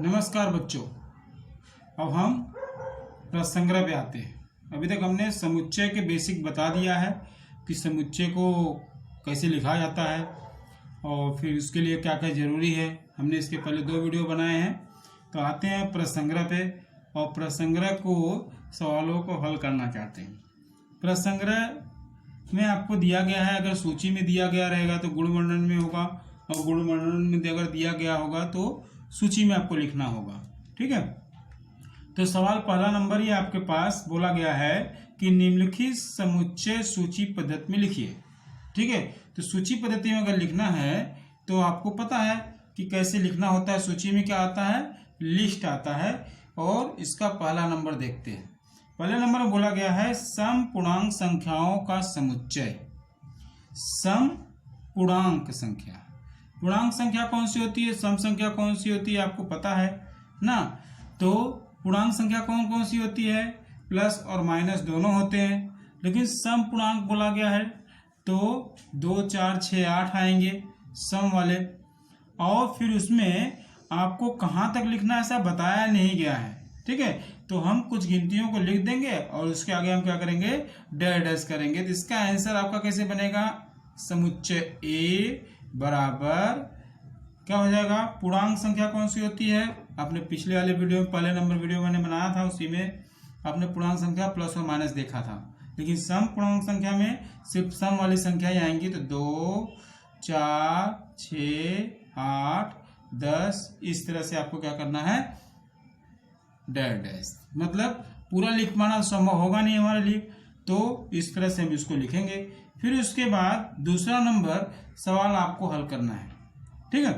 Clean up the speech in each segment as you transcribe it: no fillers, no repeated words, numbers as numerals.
नमस्कार बच्चों। अब हम प्रसंग्रह पे आते हैं। अभी तक हमने समुच्चय के बेसिक बता दिया है कि समुच्चय को कैसे लिखा जाता है और फिर उसके लिए क्या क्या जरूरी है। हमने इसके पहले 2 वीडियो बनाए हैं। तो आते हैं प्रसंग्रह पे और प्रसंग्रह को सवालों को हल करना चाहते हैं। प्रसंग्रह में आपको दिया गया है, अगर सूची में दिया गया रहेगा तो गुण वर्णन में होगा और गुण वर्णन में अगर दिया गया होगा तो सूची में आपको लिखना होगा। ठीक है, तो सवाल पहला नंबर ही आपके पास बोला गया है कि निम्नलिखित समुच्चय सूची पद्धति में लिखिए। ठीक है, तो सूची पद्धति में अगर लिखना है तो आपको पता है कि कैसे लिखना होता है। सूची में क्या आता है, लिस्ट आता है। और इसका पहला नंबर देखते हैं। पहले नंबर में बोला गया है सम पूर्णांक संख्याओं का समुच्चय। सम पूर्णांक संख्या, पूर्णांक संख्या कौन सी होती है, सम संख्या कौन सी होती है, आपको पता है ना। तो पूर्णांक संख्या कौन कौन सी होती है, प्लस और माइनस दोनों होते हैं। लेकिन सम पूर्णांक बोला गया है तो 2, 4, 6, 8 आएंगे सम वाले। और फिर उसमें आपको कहाँ तक लिखना है ऐसा बताया नहीं गया है। ठीक है, तो हम कुछ गिनतियों को लिख देंगे और उसके आगे हम क्या करेंगे, डैश डैश करेंगे। तो इसका आंसर आपका कैसे बनेगा, समुच्चय ए बराबर क्या हो जाएगा, पूर्णांक संख्या कौन सी होती है, आपने पिछले वाले वीडियो में, पहले नंबर वीडियो मैंने बनाया था, उसी में आपने पूर्णांक संख्या प्लस और माइनस देखा था। लेकिन सम पूर्णांक संख्या में सिर्फ सम वाली संख्या ही आएंगी। तो 2, 4, 6, 8, 10 इस तरह से आपको क्या करना है, डैश डैश। मतलब पूरा लिख पाना संभव होगा नहीं हमारे लिए, तो इस तरह से हम इसको लिखेंगे। फिर उसके बाद दूसरा नंबर सवाल आपको हल करना है। ठीक है,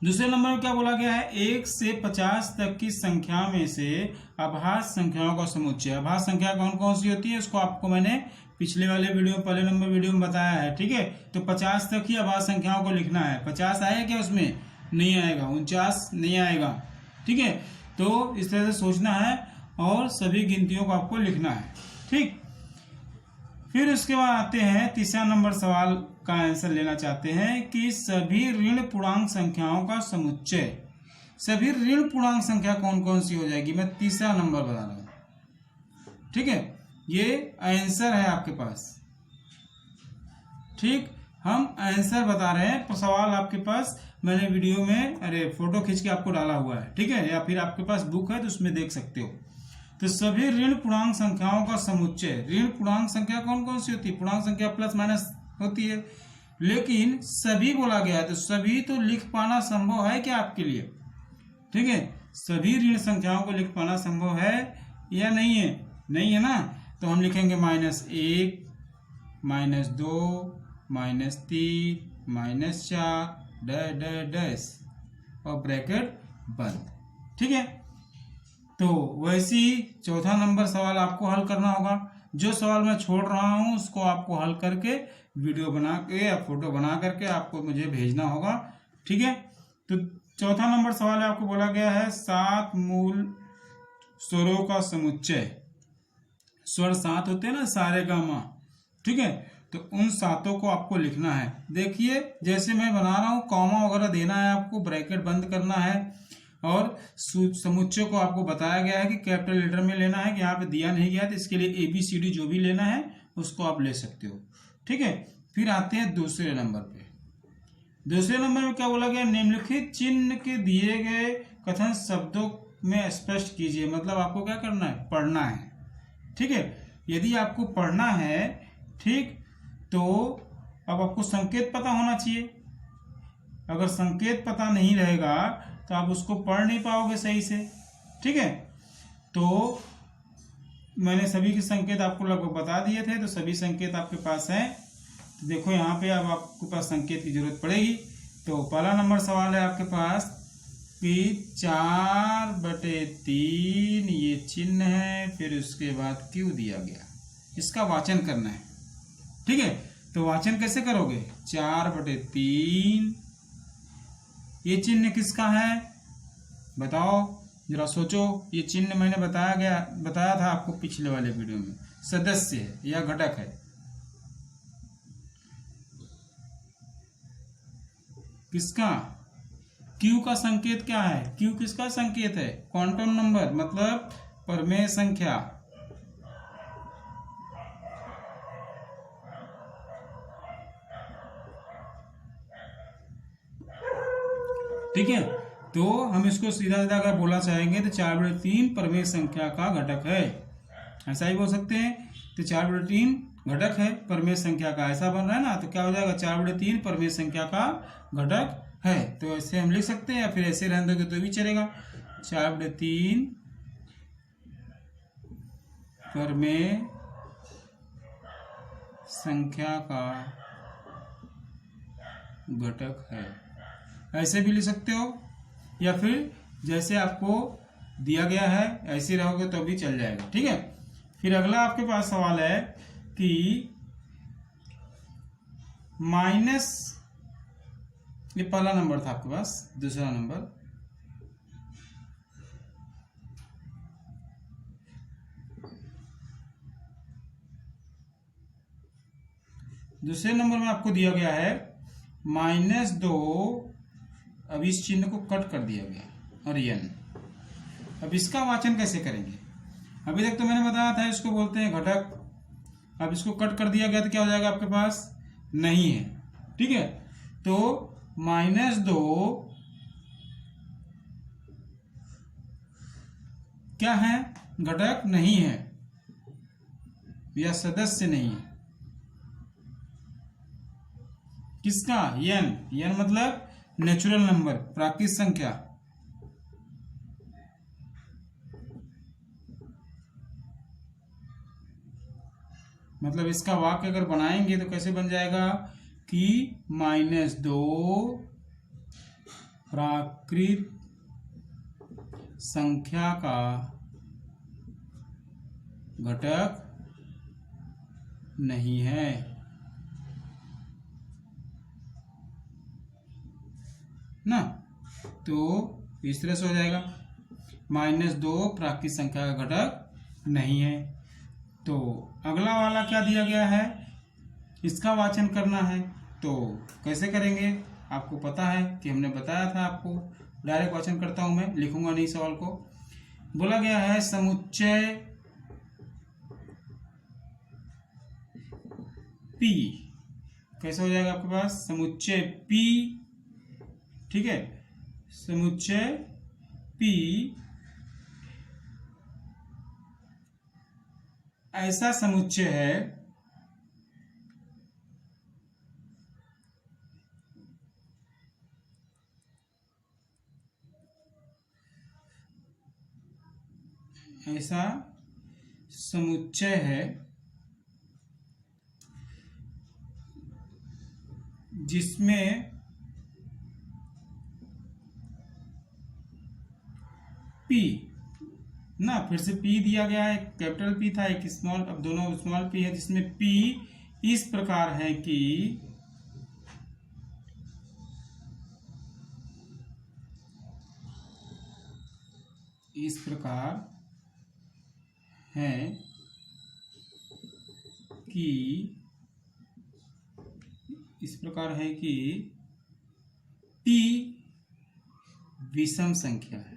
दूसरे नंबर में क्या बोला गया है, 1 से 50 तक की संख्या में से अभाज्य संख्याओं का समुच्चय। अभाज्य संख्या कौन कौन सी होती है, इसको आपको मैंने पिछले वाले वीडियो, पहले नंबर वीडियो में बताया है। ठीक है, तो 50 तक ही अभाज्य संख्याओं को लिखना है। 50 आएगा क्या, उसमें नहीं आएगा, 49 नहीं आएगा। ठीक है, तो इस तरह से सोचना है और सभी गिनतियों को आपको लिखना है। ठीक, फिर उसके बाद आते हैं तीसरा नंबर सवाल का आंसर लेना चाहते हैं कि सभी ऋण पूर्णांक संख्याओं का समुच्चय। सभी ऋण पूर्णांक संख्या कौन कौन सी हो जाएगी, मैं तीसरा नंबर बता रहा हूं। ठीक है, ये आंसर है आपके पास। ठीक, हम आंसर बता रहे हैं। सवाल आपके पास मैंने वीडियो में फोटो खींच के आपको डाला हुआ है। ठीक है, या फिर आपके पास बुक है तो उसमें देख सकते हो। तो सभी ऋण पूर्णांक संख्याओं का समुच्चय। ऋण पूर्णांक संख्या कौन कौन सी होती है, पूर्णांक संख्या प्लस माइनस होती है। लेकिन सभी बोला गया है तो सभी तो लिख पाना संभव है क्या आपके लिए। ठीक है, सभी ऋण संख्याओं को लिख पाना संभव है या नहीं है, नहीं है ना। तो हम लिखेंगे -1, -2, -3, -4 डैश डैश डैश और ब्रैकेट बंद। ठीक है, तो वैसे ही चौथा नंबर सवाल आपको हल करना होगा। जो सवाल मैं छोड़ रहा हूं उसको आपको हल करके वीडियो बना के या फोटो बना करके आपको मुझे भेजना होगा। ठीक है, तो चौथा नंबर सवाल है, आपको बोला गया है 7 मूल स्वरों का समुच्चय। स्वर 7 होते हैं ना, सारे गा मा। ठीक है, तो उन 7 को आपको लिखना है। देखिए जैसे मैं बना रहा हूँ, कॉमा वगैरह देना है आपको, ब्रैकेट बंद करना है। और समुच्चय को आपको बताया गया है कि कैपिटल लेटर में लेना है, कि यहाँ पे दिया नहीं गया, तो इसके लिए ABCD जो भी लेना है उसको आप ले सकते हो। ठीक है, फिर आते हैं दूसरे नंबर पे। दूसरे नंबर में क्या बोला गया, निम्नलिखित चिन्ह के दिए गए कथन शब्दों में स्पष्ट कीजिए। मतलब आपको क्या करना है, पढ़ना है। ठीक है, यदि आपको पढ़ना है, ठीक, तो अब आपको संकेत पता होना चाहिए। अगर संकेत पता नहीं रहेगा तो आप उसको पढ़ नहीं पाओगे सही से। ठीक है, तो मैंने सभी के संकेत आपको लगभग बता दिए थे, तो सभी संकेत आपके पास हैं। तो देखो यहाँ पे अब आपके पास संकेत की जरूरत पड़ेगी। तो पहला नंबर सवाल है आपके पास कि 4/3 ये चिन्ह है, फिर उसके बाद क्यों दिया गया, इसका वाचन करना है। ठीक है, तो वाचन कैसे करोगे, 4/3 ये चिन्ह किसका है, बताओ जरा सोचो। ये चिन्ह मैंने बताया था आपको पिछले वाले वीडियो में, सदस्य है या घटक है। किसका, क्यू का संकेत क्या है? क्यू किसका संकेत है? क्वांटम नंबर, मतलब प्रमेय संख्या। ठीक है, तो हम इसको सीधा सीधा अगर बोला चाहेंगे तो 4/3 प्रमेय संख्या का घटक है, ऐसा ही बोल सकते हैं। तो 4/3 घटक है प्रमेय संख्या का, ऐसा बन रहा है ना, तो क्या हो जाएगा? 4/3 प्रमेय संख्या का घटक है। तो ऐसे हम लिख सकते हैं, या फिर ऐसे रहने दोगे तो भी चलेगा। 4/3 प्रमेय संख्या का घटक है, ऐसे भी लिख सकते हो, या फिर जैसे आपको दिया गया है ऐसे रहोगे तो भी चल जाएगा। ठीक है, फिर अगला आपके पास सवाल है कि माइनस, ये पहला नंबर था आपके पास, दूसरा नंबर दूसरे नंबर में आपको दिया गया है -2, अब इस चिन्ह को कट कर दिया गया और n। अब इसका वाचन कैसे करेंगे? अभी तक तो मैंने बताया था इसको बोलते हैं घटक, अब इसको कट कर दिया गया तो क्या हो जाएगा आपके पास? नहीं है। ठीक है, तो -2 क्या है? घटक नहीं है या सदस्य नहीं है। किसका? n मतलब नेचुरल नंबर, प्राकृतिक संख्या। मतलब इसका वाक्य अगर बनाएंगे तो कैसे बन जाएगा कि -2 प्राकृत संख्या का घटक नहीं है। ना, तो इस तरह से हो जाएगा, -2 प्राकृतिक संख्या का घटक नहीं है। तो अगला वाला क्या दिया गया है? इसका वाचन करना है, तो कैसे करेंगे? आपको पता है कि हमने बताया था आपको। डायरेक्ट वाचन करता हूं मैं, लिखूंगा नहीं सवाल को। बोला गया है समुच्चय P, कैसे हो जाएगा आपके पास? समुच्चय P, ठीक है, समुच्चय P ऐसा समुच्चय है जिसमें P ना, फिर से P दिया गया है, कैपिटल P था, एक स्मॉल, अब दोनों स्मॉल P है, जिसमें P इस प्रकार है कि इस प्रकार है कि P विषम संख्या है।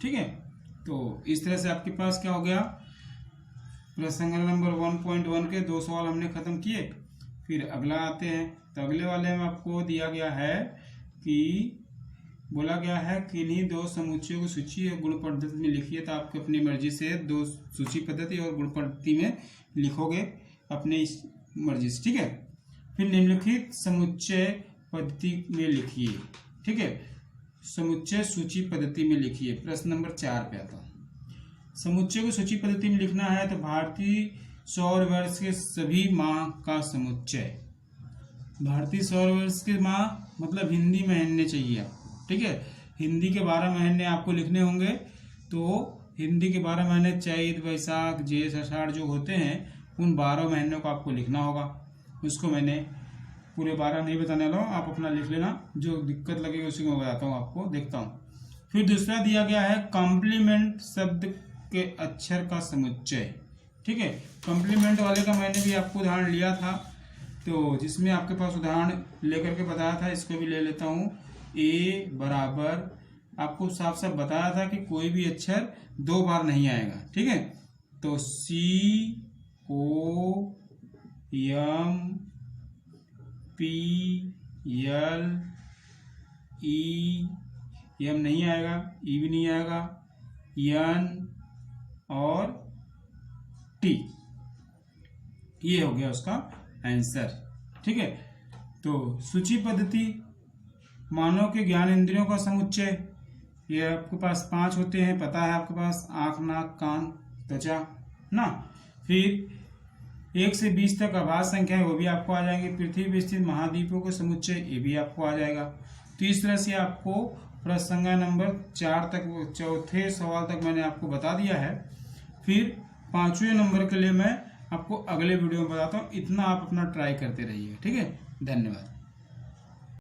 ठीक है, तो इस तरह से आपके पास क्या हो गया? प्रश्न नंबर 1.1 के 2 सवाल हमने खत्म किए। फिर अगला आते हैं, तो अगले वाले में आपको दिया गया है कि बोला गया है कि इन्हीं 2 समुच्चयों को सूची और गुण पद्धति में लिखिए। तो आपको अपनी मर्जी से 2 सूची पद्धति और गुण पद्धति में लिखोगे अपने मर्जी से। ठीक है, फिर निम्नलिखित समुच्चय पद्धति में लिखिए। ठीक है, समुच्चय सूची पद्धति में लिखिए। प्रश्न नंबर 4 पे आता हूं। समुच्चय को सूची पद्धति में लिखना है तो भारतीय सौर वर्ष के सभी माह का समुच्चय। भारतीय सौर वर्ष के माह मतलब हिंदी महीने चाहिए आपको। ठीक है, हिंदी के 12 महीने आपको लिखने होंगे। तो हिंदी के 12 महीने चैत, वैशाख, ज्येष्ठ, आषाढ़ जो होते हैं, उन 12 महीनों को आपको लिखना होगा। उसको मैंने पूरे 12 नहीं बताने वाला हूँ, आप अपना लिख लेना, जो दिक्कत लगेगी उसी को मैं बताता हूँ आपको। देखता हूँ, फिर दूसरा दिया गया है कॉम्प्लीमेंट शब्द के अक्षर का समुच्चय। ठीक है। कॉम्प्लीमेंट वाले का मैंने भी आपको उदाहरण लिया था, तो जिसमें आपके पास उदाहरण लेकर के बताया था, इसको भी ले लेता हूँ। ए बराबर, आपको साफ साफ बताया था कि कोई भी अक्षर 2 बार नहीं आएगा, ठीक है। तो C O M P L E, M नहीं आएगा, E भी नहीं आएगा, N और T, ये हो गया उसका आंसर, ठीक है। तो सूची पद्धति, मानव के ज्ञान इंद्रियों का समुच्चय, ये आपके पास 5 होते हैं, पता है आपके पास, आँख, नाक, कान, त्वचा ना। फिर 1 से 20 तक आभास संख्या है, वो भी आपको आ जाएंगे। पृथ्वी पर स्थित महाद्वीपों के समुच्चय, ये भी आपको आ जाएगा। तो इस तरह से आपको प्रश्न संख्या नंबर 4 तक, चौथे सवाल तक मैंने आपको बता दिया है। फिर 5वें नंबर के लिए मैं आपको अगले वीडियो में बताता हूँ। इतना आप अपना ट्राई करते रहिए, ठीक है। धन्यवाद।